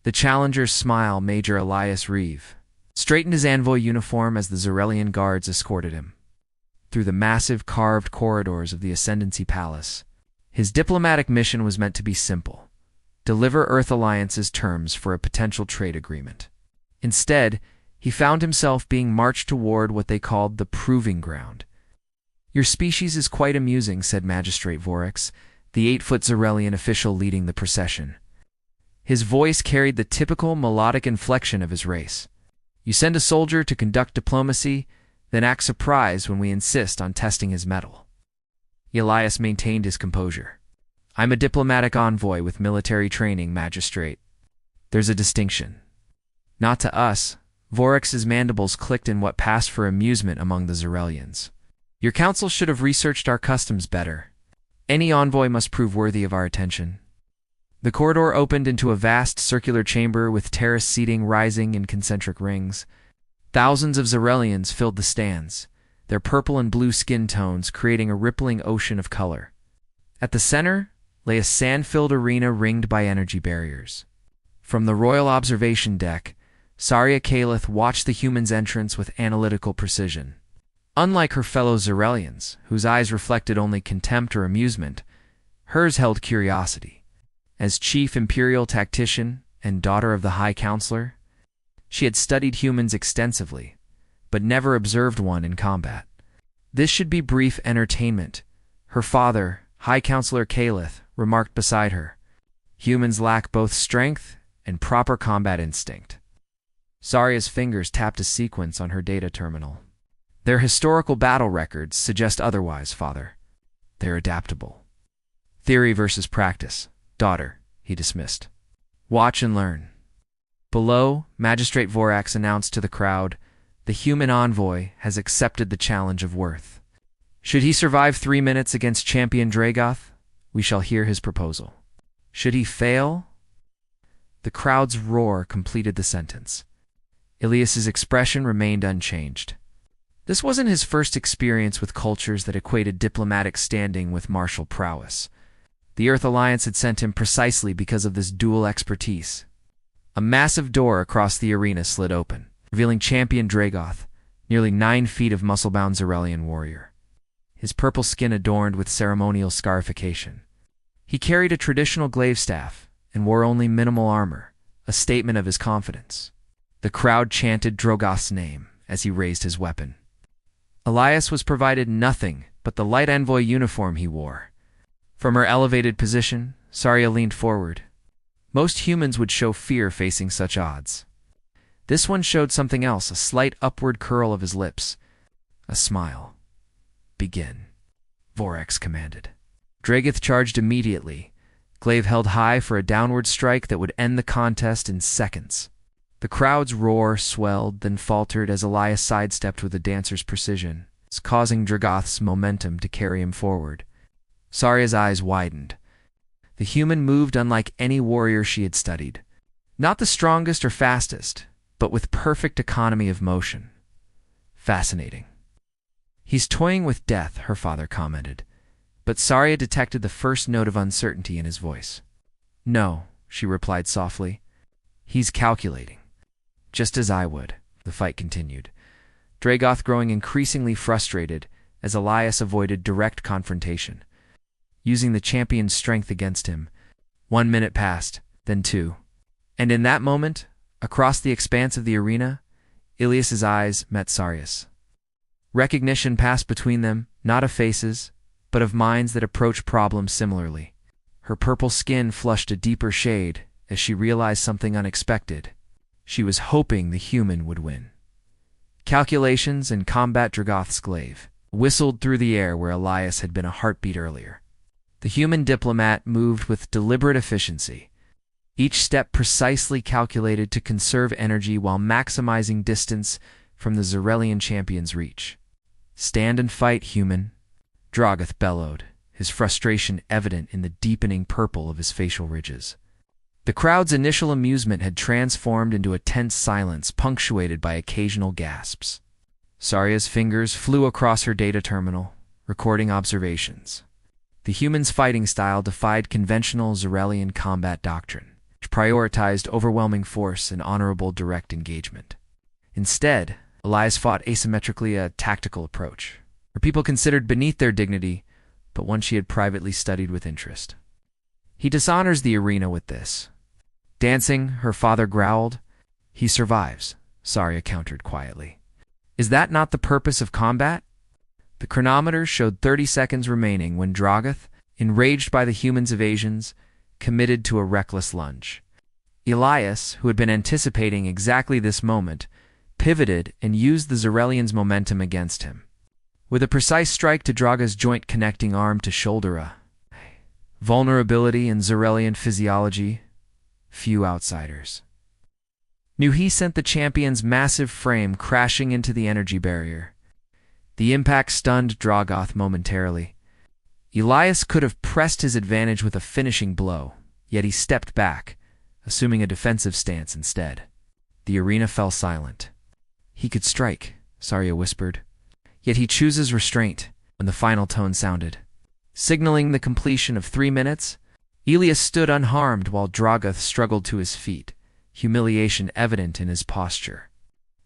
The challenger's smile, Major Elias Reeve, straightened his envoy uniform as the Zarelian guards escorted him through the massive carved corridors of the Ascendancy Palace. His diplomatic mission was meant to be simple: deliver Earth Alliance's terms for a potential trade agreement. Instead, he found himself being marched toward what they called the Proving Ground. "Your species is quite amusing," said Magistrate Vorax, the 8-foot Zarelian official leading the procession. His voice carried the typical melodic inflection of his race. "You send a soldier to conduct diplomacy, then act surprised when we insist on testing his mettle." Elias maintained his composure. "I'm a diplomatic envoy with military training, Magistrate. There's a distinction." "Not to us." Vorax's mandibles clicked in what passed for amusement among the Zarelians. "Your council should have researched our customs better. Any envoy must prove worthy of our attention." The corridor opened into a vast circular chamber with terrace seating rising in concentric rings. Thousands of Zarelians filled the stands, their purple and blue skin tones creating a rippling ocean of color. At the center lay a sand-filled arena ringed by energy barriers. From the royal observation deck, Saria Kalith watched the humans' entrance with analytical precision. Unlike her fellow Zarelians, whose eyes reflected only contempt or amusement, hers held curiosity. As chief imperial tactician and daughter of the High Counselor, she had studied humans extensively, but never observed one in combat. "This should be brief entertainment," her father, High Counselor Kalith, remarked beside her. "Humans lack both strength and proper combat instinct." Saria's fingers tapped a sequence on her data terminal. "Their historical battle records suggest otherwise, Father. They're adaptable." "Theory versus practice, daughter," he dismissed. "Watch and learn." Below, Magistrate Vorax announced to the crowd, "The human envoy has accepted the challenge of worth. Should he survive 3 minutes against Champion Dragoth, we shall hear his proposal. Should he fail—" The crowd's roar completed the sentence. Elias's expression remained unchanged. This wasn't his first experience with cultures that equated diplomatic standing with martial prowess. The Earth Alliance had sent him precisely because of this dual expertise. A massive door across the arena slid open, revealing Champion Dragoth, nearly 9 feet of muscle-bound Zarelian warrior, his purple skin adorned with ceremonial scarification. He carried a traditional glaive staff and wore only minimal armor, a statement of his confidence. The crowd chanted Drogoth's name as he raised his weapon. Elias was provided nothing but the light envoy uniform he wore. From her elevated position, Saria leaned forward. Most humans would show fear facing such odds. This one showed something else, a slight upward curl of his lips. A smile. "Begin," Vorax commanded. Dragoth charged immediately, glaive held high for a downward strike that would end the contest in seconds. The crowd's roar swelled, then faltered as Elias sidestepped with a dancer's precision, causing Dragoth's momentum to carry him forward. Saria's eyes widened. The human moved unlike any warrior she had studied. Not the strongest or fastest, but with perfect economy of motion. Fascinating. "He's toying with death," her father commented, but Saria detected the first note of uncertainty in his voice. "No," she replied softly. "He's calculating. Just as I would." The fight continued, Dragoth growing increasingly frustrated as Elias avoided direct confrontation, using the champion's strength against him. 1 minute passed, then 2. And in that moment, across the expanse of the arena, Elias's eyes met Saria's. Recognition passed between them, not of faces, but of minds that approach problems similarly. Her purple skin flushed a deeper shade as she realized something unexpected. She was hoping the human would win. Calculations and combat Dragoth's glaive whistled through the air where Elias had been a heartbeat earlier. The human diplomat moved with deliberate efficiency, each step precisely calculated to conserve energy while maximizing distance from the Zarelian champion's reach. "Stand and fight, human," Dragoth bellowed, his frustration evident in the deepening purple of his facial ridges. The crowd's initial amusement had transformed into a tense silence punctuated by occasional gasps. Saria's fingers flew across her data terminal, recording observations. The human's fighting style defied conventional Zarelian combat doctrine. prioritized overwhelming force and honorable direct engagement. Instead, Elias fought asymmetrically a tactical approach. Her people considered beneath their dignity, but one she had privately studied with interest. He dishonors the arena with this. Dancing, her father growled. He survives, Saria countered quietly. Is that not the purpose of combat? The chronometer showed 30 seconds remaining when Drogoth, enraged by the humans' evasions, committed to a reckless lunge. Elias, who had been anticipating exactly this moment, pivoted and used the Zarelian's momentum against him. With a precise strike to Drogoth's joint connecting arm to shoulder, vulnerability in Zarelian physiology, few outsiders knew he sent the champion's massive frame crashing into the energy barrier. The impact stunned Drogoth momentarily. Elias could have pressed his advantage with a finishing blow, yet he stepped back, assuming a defensive stance instead. The arena fell silent. He could strike, Saria whispered. Yet he chooses restraint when the final tone sounded. Signaling the completion of 3 minutes, Elias stood unharmed while Drogoth struggled to his feet, humiliation evident in his posture.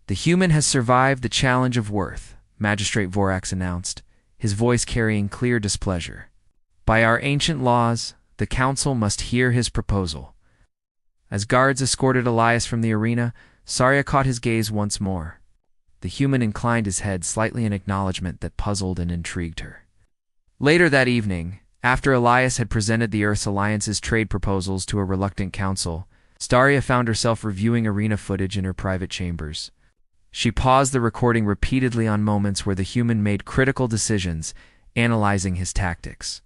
The human has survived the challenge of worth, Magistrate Vorax announced, his voice carrying clear displeasure. By our ancient laws, the council must hear his proposal. As guards escorted Elias from the arena, Saria caught his gaze once more. The human inclined his head slightly in acknowledgement that puzzled and intrigued her. Later that evening, after Elias had presented the Earth's Alliance's trade proposals to a reluctant council, Saria found herself reviewing arena footage in her private chambers. She paused the recording repeatedly on moments where the human made critical decisions, analyzing his tactics.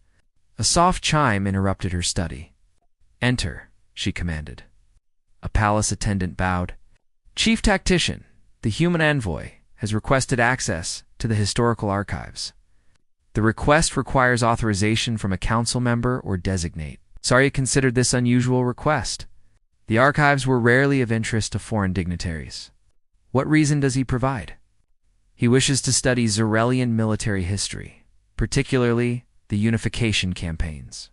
A soft chime interrupted her study. "Enter," she commanded. A palace attendant bowed. "Chief Tactician, the human envoy, has requested access to the historical archives. The request requires authorization from a council member or designate." Saria considered this unusual request. The archives were rarely of interest to foreign dignitaries. What reason does he provide? He wishes to study Zarelian military history, particularly the unification campaigns.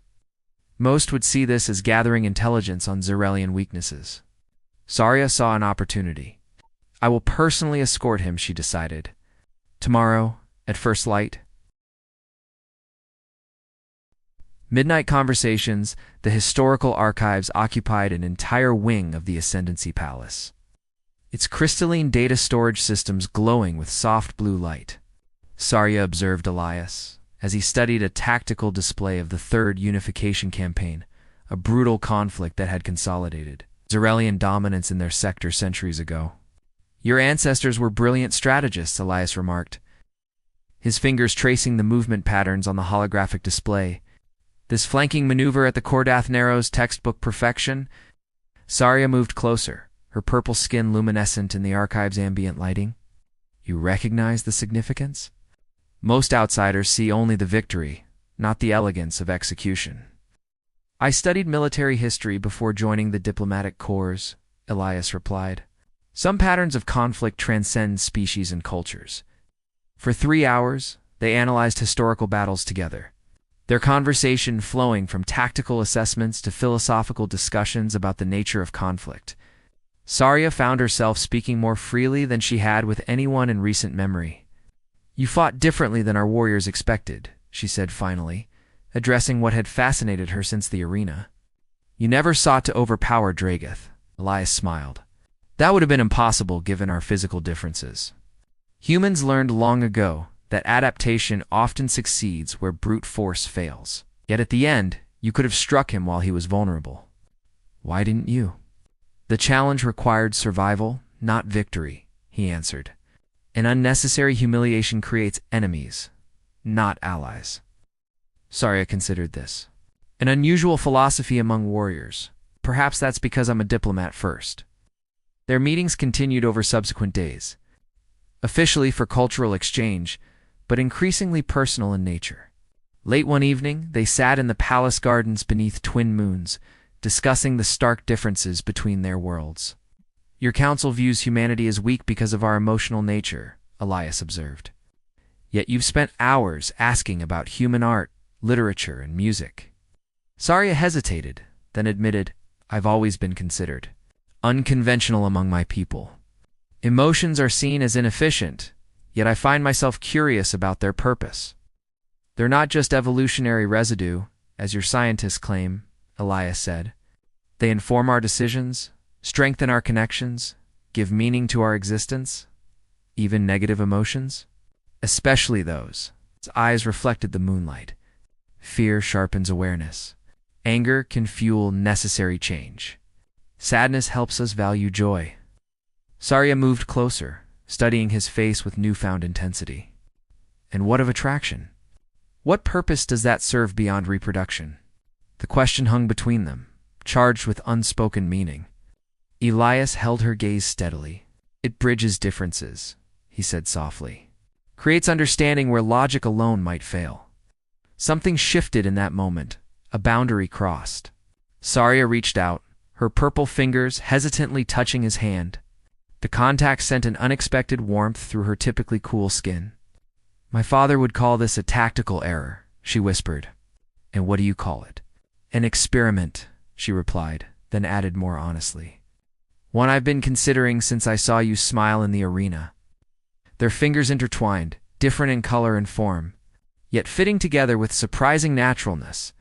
Most would see this as gathering intelligence on Zarelian weaknesses. Saria saw an opportunity. I will personally escort him, she decided. Tomorrow, at first light. Midnight conversations, the historical archives occupied an entire wing of the Ascendancy Palace, its crystalline data storage systems glowing with soft blue light. Saria observed Elias as he studied a tactical display of the Third Unification Campaign, a brutal conflict that had consolidated Zarelian dominance in their sector centuries ago. Your ancestors were brilliant strategists, Elias remarked, his fingers tracing the movement patterns on the holographic display. This flanking maneuver at the Kordath Narrows textbook perfection? Saria moved closer, her purple skin luminescent in the archive's ambient lighting. You recognize the significance? Most outsiders see only the victory, not the elegance of execution. I studied military history before joining the diplomatic corps, Elias replied. Some patterns of conflict transcend species and cultures. For 3 hours, they analyzed historical battles together, their conversation flowing from tactical assessments to philosophical discussions about the nature of conflict. Saria found herself speaking more freely than she had with anyone in recent memory. You fought differently than our warriors expected, she said finally, addressing what had fascinated her since the arena. You never sought to overpower Drogoth, Elias smiled. That would have been impossible given our physical differences. Humans learned long ago that adaptation often succeeds where brute force fails. Yet at the end, you could have struck him while he was vulnerable. Why didn't you? The challenge required survival, not victory, he answered. An unnecessary humiliation creates enemies, not allies. Saria considered this. An unusual philosophy among warriors. Perhaps that's because I'm a diplomat first. Their meetings continued over subsequent days, officially for cultural exchange, but increasingly personal in nature. Late one evening, they sat in the palace gardens beneath twin moons, discussing the stark differences between their worlds. Your council views humanity as weak because of our emotional nature, Elias observed. Yet you've spent hours asking about human art, literature, and music. Saria hesitated, then admitted, I've always been considered unconventional among my people. Emotions are seen as inefficient, yet I find myself curious about their purpose. They're not just evolutionary residue, as your scientists claim, Elias said. They inform our decisions, strengthen our connections, give meaning to our existence, even negative emotions, especially those. His eyes reflected the moonlight. Fear sharpens awareness. Anger can fuel necessary change. Sadness helps us value joy. Sarya moved closer, studying his face with newfound intensity. And what of attraction? What purpose does that serve beyond reproduction? The question hung between them, charged with unspoken meaning. Elias held her gaze steadily. It bridges differences, he said softly. Creates understanding where logic alone might fail. Something shifted in that moment. A boundary crossed. Sarya reached out, her purple fingers hesitantly touching his hand. The contact sent an unexpected warmth through her typically cool skin. My father would call this a tactical error, she whispered. And what do you call it? An experiment, she replied, then added more honestly. One I've been considering since I saw you smile in the arena. Their fingers intertwined, different in color and form, yet fitting together with surprising naturalness.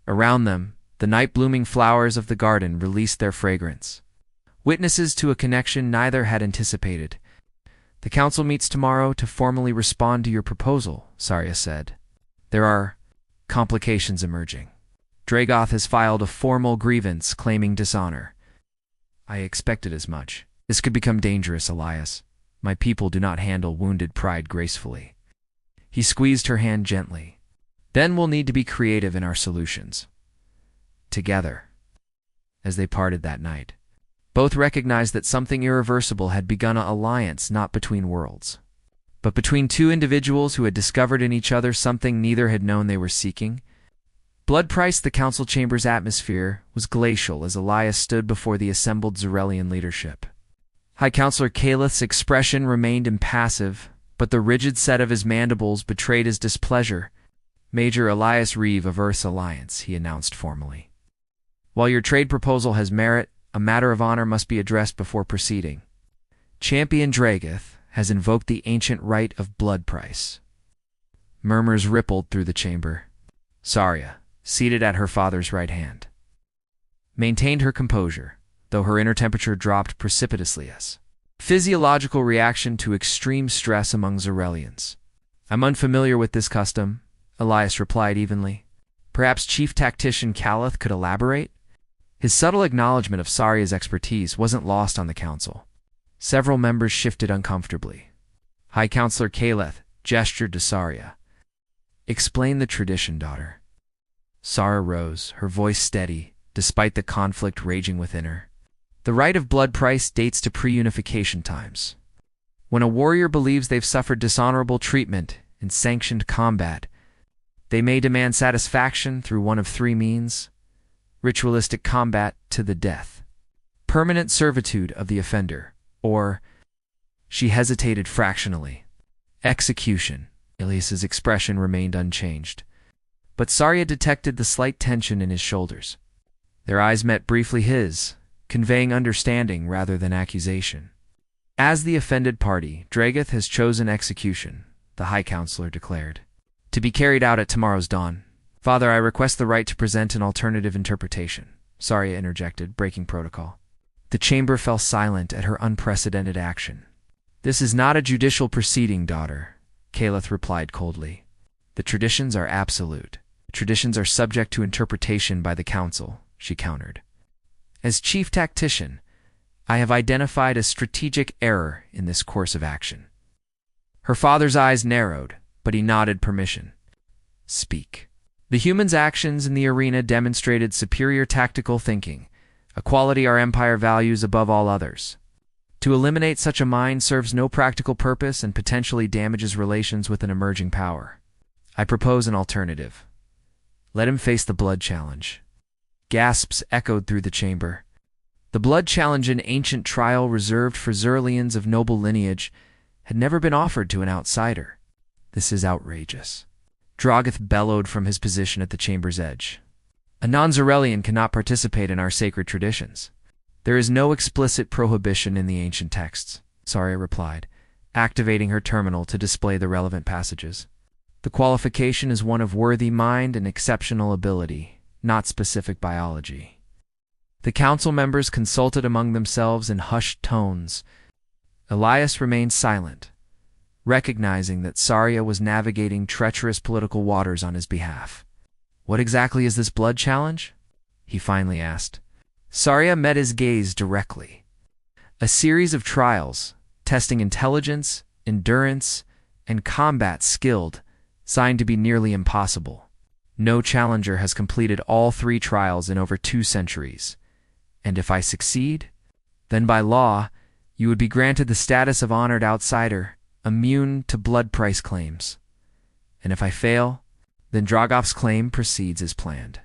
Around them, the night-blooming flowers of the garden released their fragrance. Witnesses to a connection neither had anticipated. The council meets tomorrow to formally respond to your proposal, Sarya said. There are complications emerging. Dragoth has filed a formal grievance claiming dishonor. I expected as much. This could become dangerous, Elias. My people do not handle wounded pride gracefully. He squeezed her hand gently. Then we'll need to be creative in our solutions. Together. As they parted that night, both recognized that something irreversible had begun an alliance not between worlds, but between two individuals who had discovered in each other something neither had known they were seeking. Blood Price, the council chamber's atmosphere, was glacial as Elias stood before the assembled Zarelian leadership. High Counselor Caleth's expression remained impassive, but the rigid set of his mandibles betrayed his displeasure. Major Elias Reeve of Earth's Alliance, he announced formally. While your trade proposal has merit, a matter of honor must be addressed before proceeding. Champion Dragoth has invoked the ancient right of blood price. Murmurs rippled through the chamber. Sarya, seated at her father's right hand, maintained her composure, though her inner temperature dropped precipitously as physiological reaction to extreme stress among Zarelians. I'm unfamiliar with this custom, Elias replied evenly. Perhaps Chief Tactician Caleth could elaborate? His subtle acknowledgement of Sarya's expertise wasn't lost on the council. Several members shifted uncomfortably. High Counselor Caleth gestured to Sarya. Explain the tradition, daughter. Sarya rose, her voice steady, despite the conflict raging within her. The right of blood price dates to pre-unification times. When a warrior believes they've suffered dishonorable treatment in sanctioned combat, they may demand satisfaction through one of three means: ritualistic combat to the death, permanent servitude of the offender, or, she hesitated fractionally, execution. Elias's expression remained unchanged, but Sarya detected the slight tension in his shoulders. Their eyes met briefly his, conveying understanding rather than accusation. As the offended party, Dragoth has chosen execution, the High Counselor declared, to be carried out at tomorrow's dawn. Father, I request the right to present an alternative interpretation, Sarya interjected, breaking protocol. The chamber fell silent at her unprecedented action. This is not a judicial proceeding, daughter, Caleth replied coldly. The traditions are absolute. Traditions are subject to interpretation by the council, she countered. As chief tactician, I have identified a strategic error in this course of action. Her father's eyes narrowed, but he nodded permission. Speak. The human's actions in the arena demonstrated superior tactical thinking, a quality our empire values above all others. To eliminate such a mind serves no practical purpose and potentially damages relations with an emerging power. I propose an alternative. Let him face the blood challenge. Gasps echoed through the chamber. The blood challenge, an ancient trial reserved for Zarelians of noble lineage, had never been offered to an outsider. This is outrageous. Dragoth bellowed from his position at the chamber's edge. A non-Zarelian cannot participate in our sacred traditions. There is no explicit prohibition in the ancient texts, Saria replied, activating her terminal to display the relevant passages. The qualification is one of worthy mind and exceptional ability, not specific biology. The council members consulted among themselves in hushed tones. Elias remained silent, recognizing that Saria was navigating treacherous political waters on his behalf. "What exactly is this blood challenge?" he finally asked. Saria met his gaze directly. "A series of trials, testing intelligence, endurance, and combat skilled, signed to be nearly impossible. No challenger has completed all 3 trials in over 2 centuries. And if I succeed, then by law, you would be granted the status of honored outsider, immune to blood price claims. And if I fail, then Dragov's claim proceeds as planned."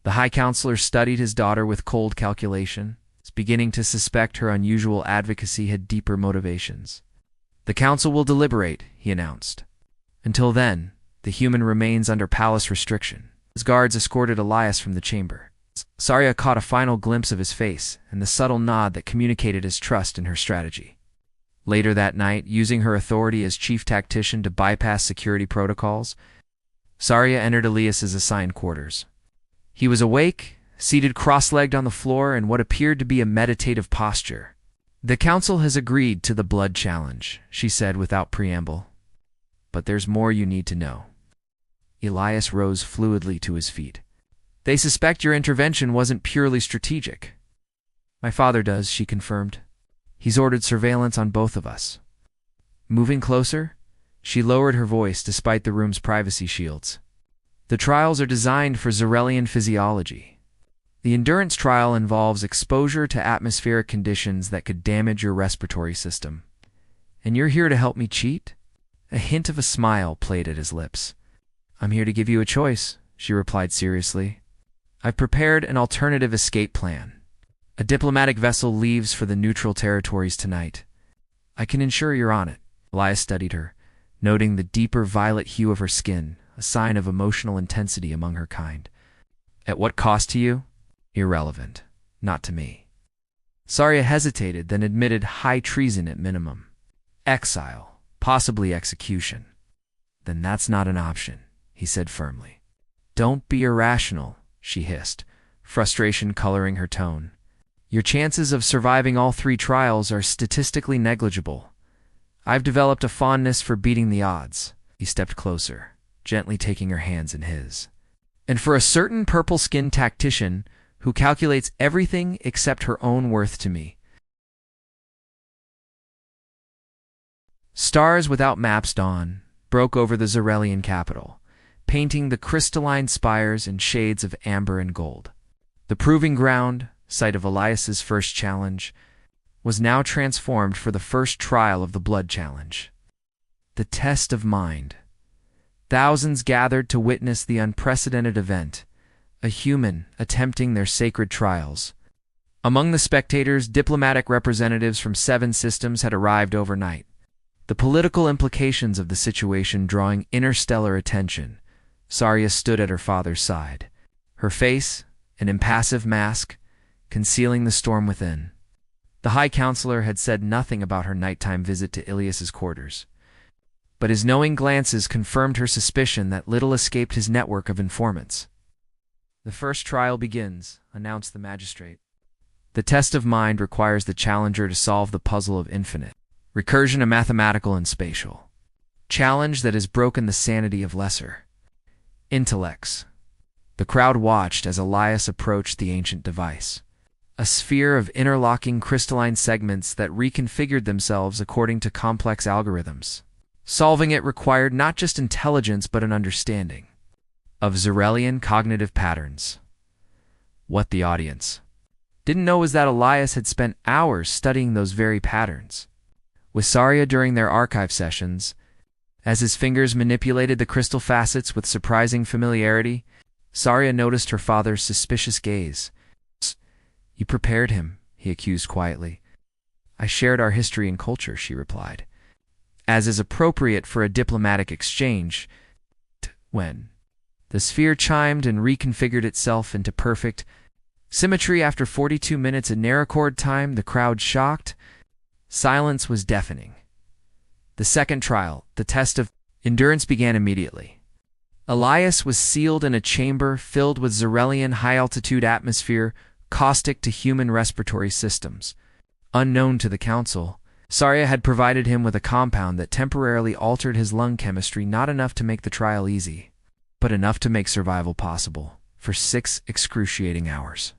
The High Counselor studied his daughter with cold calculation, beginning to suspect her unusual advocacy had deeper motivations. "The council will deliberate," he announced. "Until then, the human remains under palace restriction." His guards escorted Elias from the chamber. Saria caught a final glimpse of his face and the subtle nod that communicated his trust in her strategy. Later that night, using her authority as chief tactician to bypass security protocols, Saria entered Elias's assigned quarters. He was awake, seated cross-legged on the floor in what appeared to be a meditative posture. "The council has agreed to the blood challenge," she said without preamble. "But there's more you need to know." Elias rose fluidly to his feet. "They suspect your intervention wasn't purely strategic." "My father does," she confirmed. "He's ordered surveillance on both of us." Moving closer, she lowered her voice despite the room's privacy shields. "The trials are designed for Zarelian physiology. The endurance trial involves exposure to atmospheric conditions that could damage your respiratory system. And you're here to help me cheat?" A hint of a smile played at his lips. "I'm here to give you a choice," she replied seriously. "I've prepared an alternative escape plan. A diplomatic vessel leaves for the neutral territories tonight. I can ensure you're on it." Elias studied her, noting the deeper violet hue of her skin, a sign of emotional intensity among her kind. "At what cost to you?" "Irrelevant. Not to me." Saria hesitated, then admitted high treason at minimum. "Exile, possibly execution." "Then that's not an option," he said firmly. "Don't be irrational," she hissed, frustration coloring her tone. "Your chances of surviving all 3 trials are statistically negligible. I've developed a fondness for beating the odds." He stepped closer, gently taking her hands in his. "And for a certain purple-skinned tactician who calculates everything except her own worth to me." Stars without maps dawn broke over the Zarelian capital, painting the crystalline spires in shades of amber and gold. The proving ground, site of Elias's first challenge, was now transformed for the first trial of the blood challenge. The test of mind. Thousands gathered to witness the unprecedented event, a human attempting their sacred trials. Among the spectators, diplomatic representatives from 7 systems had arrived overnight, the political implications of the situation drawing interstellar attention. Saria stood at her father's side, her face, an impassive mask, concealing the storm within. The High Counselor had said nothing about her nighttime visit to Ilias's quarters, but his knowing glances confirmed her suspicion that little escaped his network of informants. "The first trial begins," announced the magistrate. "The test of mind requires the challenger to solve the puzzle of infinite. Recursion of mathematical and spatial. Challenge that has broken the sanity of lesser intellects." The crowd watched as Elias approached the ancient device, a sphere of interlocking crystalline segments that reconfigured themselves according to complex algorithms. Solving it required not just intelligence but an understanding of Zarelian cognitive patterns. What the audience didn't know was that Elias had spent hours studying those very patterns. With Saria during their archive sessions, as his fingers manipulated the crystal facets with surprising familiarity, Saria noticed her father's suspicious gaze. "You prepared him," he accused quietly. "I shared our history and culture," she replied, "as is appropriate for a diplomatic exchange. When The sphere chimed and reconfigured itself into perfect symmetry after 42 minutes in narrow-chord time. The crowd shocked. Silence was deafening. The second trial, the test of endurance, began immediately. Elias was sealed in a chamber filled with Zarelian high-altitude atmosphere, caustic to human respiratory systems. Unknown to the council, Saria had provided him with a compound that temporarily altered his lung chemistry, not enough to make the trial easy, but enough to make survival possible for 6 excruciating hours.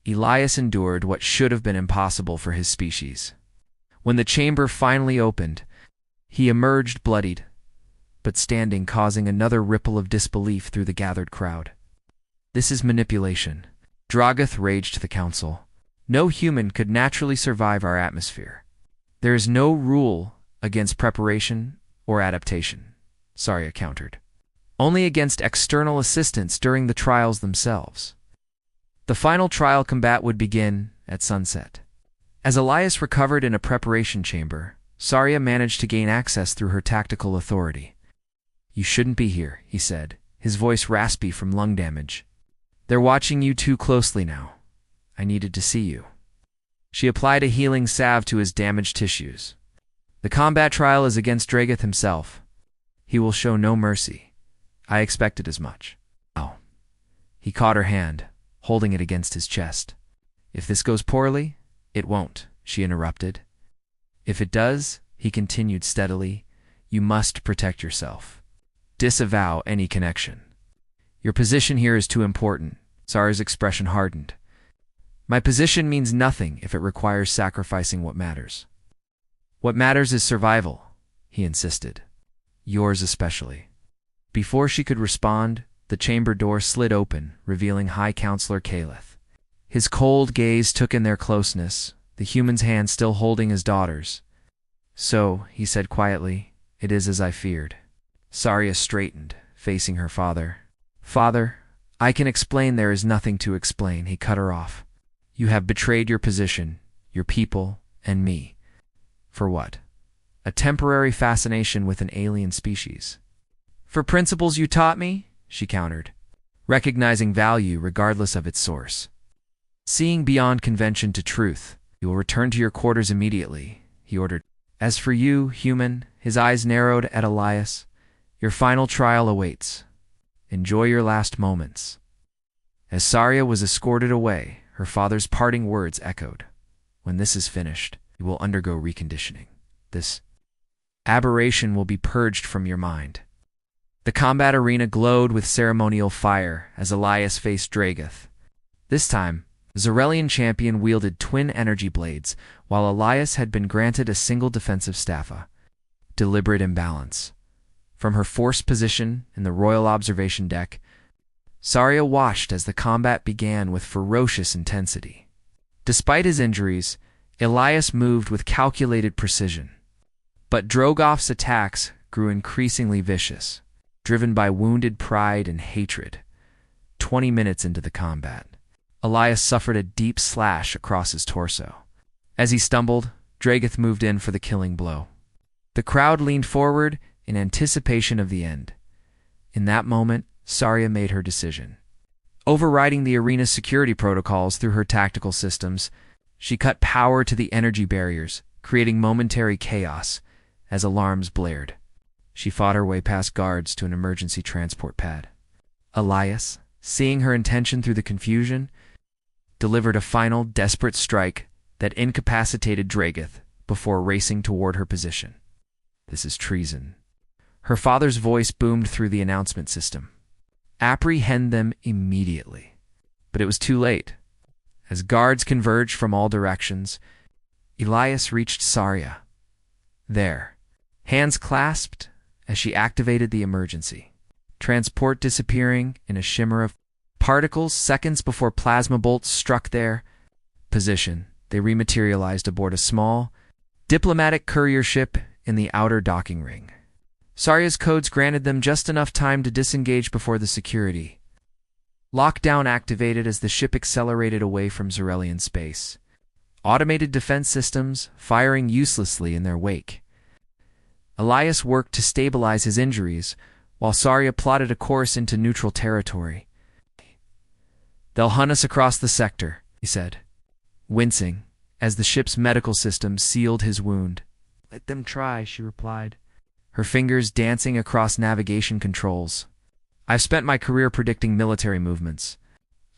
Elias endured what should have been impossible for his species. When the chamber finally opened, he emerged bloodied, but standing, causing another ripple of disbelief through the gathered crowd. "This is manipulation," Drogoth raged to the council. "No human could naturally survive our atmosphere. There is no rule against preparation or adaptation," Saria countered. "Only against external assistance during the trials themselves." The final trial combat would begin at sunset. As Elias recovered in a preparation chamber, Saria managed to gain access through her tactical authority. "You shouldn't be here," he said, his voice raspy from lung damage. "They're watching you too closely now. I needed to see you." She applied a healing salve to his damaged tissues. "The combat trial is against Drogoth himself. He will show no mercy. I expected as much." "Oh." He caught her hand, holding it against his chest. "If this goes poorly, it won't," she interrupted. "If it does," he continued steadily, "you must protect yourself. Disavow any connection. Your position here is too important." Saria's expression hardened. "My position means nothing if it requires sacrificing what matters." "What matters is survival," he insisted. "Yours especially." Before she could respond, the chamber door slid open, revealing High Counselor Caleth. His cold gaze took in their closeness, the human's hand still holding his daughter's. "So," he said quietly, "it is as I feared." Saria straightened, facing her father. "Father, I can explain." "There is nothing to explain," he cut her off. "You have betrayed your position, your people, and me. For what? A temporary fascination with an alien species." "For principles you taught me," she countered, recognizing value regardless of its source. "Seeing beyond convention to truth. You will return to your quarters immediately," he ordered. "As for you, human," his eyes narrowed at Elias, "your final trial awaits. Enjoy your last moments." As Saria was escorted away, her father's parting words echoed. "When this is finished, you will undergo reconditioning. This aberration will be purged from your mind." The combat arena glowed with ceremonial fire as Elias faced Drogoth. This time, the Zarelian champion wielded twin energy blades, while Elias had been granted a single defensive staffa. Deliberate imbalance. From her forced position in the royal observation deck, Saria watched as the combat began with ferocious intensity. Despite his injuries, Elias moved with calculated precision. But Drogoth's attacks grew increasingly vicious, driven by wounded pride and hatred. 20 minutes into the combat, Elias suffered a deep slash across his torso. As he stumbled, Drogoth moved in for the killing blow. The crowd leaned forward in anticipation of the end. In that moment, Saria made her decision. Overriding the arena's security protocols through her tactical systems, she cut power to the energy barriers, creating momentary chaos as alarms blared. She fought her way past guards to an emergency transport pad. Elias, seeing her intention through the confusion, delivered a final, desperate strike that incapacitated Drogoth before racing toward her position. "This is treason." Her father's voice boomed through the announcement system. "Apprehend them immediately." But it was too late. As guards converged from all directions, Elias reached Saria. There, hands clasped as she activated the emergency. Transport disappearing in a shimmer of particles seconds before plasma bolts struck their position. They rematerialized aboard a small, diplomatic courier ship in the outer docking ring. Saria's codes granted them just enough time to disengage before the security. Lockdown activated as the ship accelerated away from Zarelian space. Automated defense systems firing uselessly in their wake. Elias worked to stabilize his injuries, while Saria plotted a course into neutral territory. "They'll hunt us across the sector," he said, wincing, as the ship's medical system sealed his wound. "Let them try," she replied, her fingers dancing across navigation controls. "I've spent my career predicting military movements.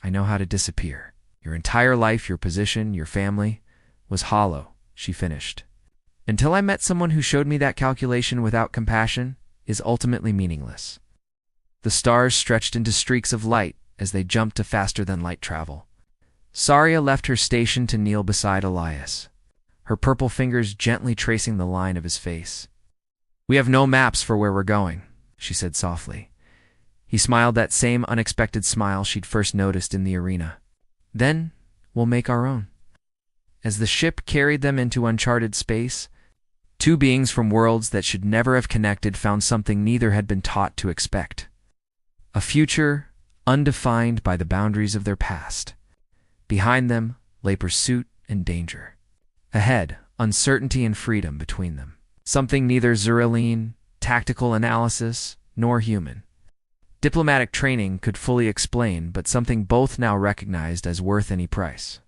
I know how to disappear. Your entire life, your position, your family was hollow," she finished. "Until I met someone who showed me that calculation without compassion is ultimately meaningless." The stars stretched into streaks of light as they jumped to faster-than-light travel. Saria left her station to kneel beside Elias, her purple fingers gently tracing the line of his face. "We have no maps for where we're going," she said softly. He smiled that same unexpected smile she'd first noticed in the arena. "Then we'll make our own." As the ship carried them into uncharted space, two beings from worlds that should never have connected found something neither had been taught to expect: a future undefined by the boundaries of their past. Behind them lay pursuit and danger. Ahead, uncertainty and freedom between them. Something neither Zeralline, tactical analysis, nor human diplomatic training could fully explain, but something both now recognized as worth any price.